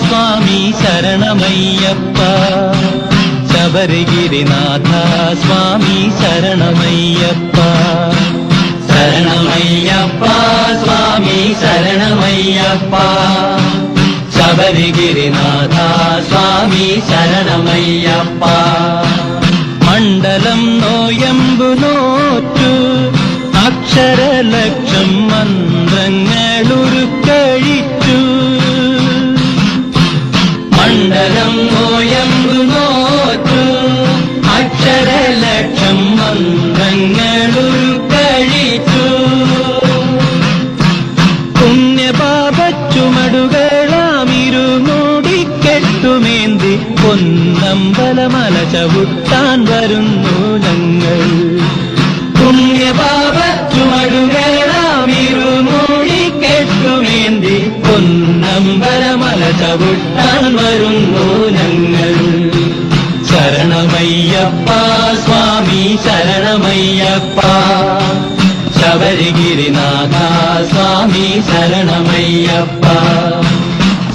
സ്വാമി ശരണമയ്യപ്പ ശബരിഗിരിനാഥ സ്വാമി ശരണമയ്യപ്പ ശരണമയ്യപ്പ സ്വാമി ശരണമയ്യപ്പ ശബരിഗിരിനാഥ സ്വാമി ശരണമയ്യപ്പ മണ്ഡലം നോയമ്പു നോറ്റു അക്ഷരലക്ഷം മന്ത്രങ്ങളുരുക്കഴിച്ചു മണ്ഡലം നോയമ്പു നോറ്റു അക്ഷരലക്ഷം മന്ത്രങ്ങളുരുക്കഴിച്ചു പുണ്യപാപച്ചുമടുകളാമിരുമൂടിക്കെട്ടുമേന്തി പൊന്നമ്പലമല ചവിട്ടാൻ വരുന്നു ഞങ്ങൾ പുണ്യപാപച്ചുമടുകളാമിരുമൂടിക്കെട്ടുമേന്തി പൊന്നമ്പലമല ചവിട്ടാൻ വരുന്നു ഞങ്ങൾ ശരണമയ്യപ്പ സ്വാമി ശരണമയ്യപ്പ ശബരിഗിരിനാഥ സ്വാമി ശരണമയ്യപ്പ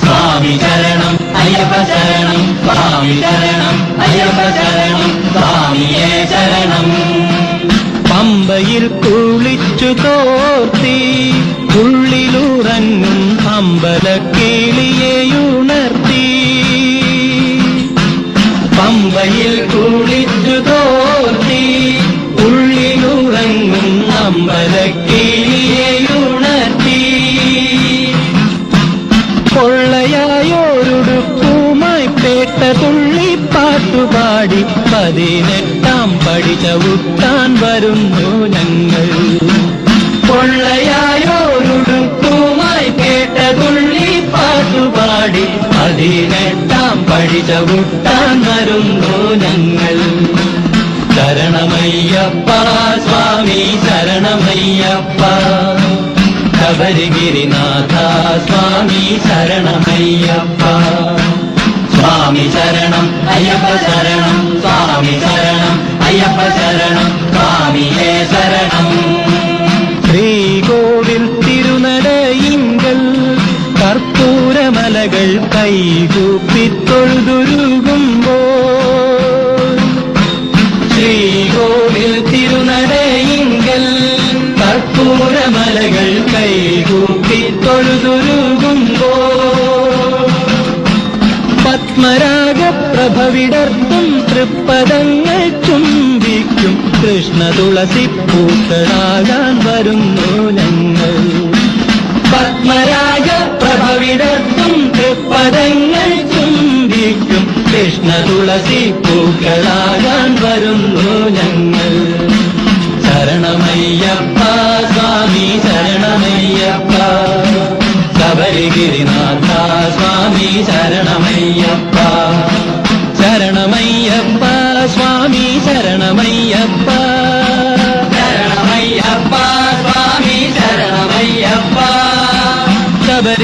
സ്വാമി ശരണം അയ്യപ്പ ശരണം സ്വാമി ശരണം അയ്യപ്പ ശരണം സ്വാമിയേ ശരണം പമ്പയിൽ കുളിച്ചു തോർത്തി ഉള്ളിലുറങ്ങും അമ്പലക്കിളിയെയുണർത്തി പമ്പയിൽ കുളിച്ചു തോർത്തി ഉള്ളിലുറങ്ങും അമ്പലക്കിളിയെയുണർത്തി കൊള്ളയായോരുടുപ്പുമായി പേട്ട തുള്ളിപ്പാട്ടുപാടി 18 പടി ചവിട്ടാൻ വരുന്നു ഞങ്ങൾ കൊള്ളയായോരുടുപ്പുമായി പേട്ട തുള്ളിപ്പാട്ടുപാടി 18 പടി ചവിട്ടാൻ വരുന്നു ഞങ്ങൾ ശരണമയ്യപ്പ സ്വാമി ശരണമയ്യപ്പ ശബരിഗിരിനാഥ സ്വാമി ശരണമയ്യപ്പ സ്വാമി ശരണം അയ്യപ്പ ശരണം സ്വാമി ശരണം അയ്യപ്പ ശരണം സ്വാമിയേ ശരണം ശ്രീകോവിൽ തിരുനടയിങ്കൽ കർപ്പൂരമലകൾ കൈകൂപ്പിത്തൊഴുതുരുകുമ്പോൾ ശ്രീകോവിൽ തിരുനടയിങ്കൽ കർപ്പൂരമലകൾ കൈകൂപ്പിത്തൊഴുതുരുകുമ്പോൾ പത്മരാഗപ്രഭവിടർത്തും തൃപ്പദങ്ങൾ ചുംബിക്കും കൃഷ്ണ തുളസിപ്പൂക്കളാകാൻ വരുന്നു ഞങ്ങൾ പത്മരാഗപ്രഭവിടർത്തും തൃപ്പദങ്ങൾ ചുംബിക്കും കൃഷ്ണ തുളസിപ്പൂക്കളാകാൻ വരുന്നു ഞങ്ങൾ ശരണമയ്യപ്പ സ്വാമി ശരണമയ്യപ്പ ശബരിഗിരിനാഥ സ്വാമി ശരണമയ്യപ്പ ശരണമയ്യപ്പ സ്വാമി ശരണമയ്യപ്പ ശരണമയ്യപ്പ സ്വാമി ശരണമയ്യപ്പ ശബരി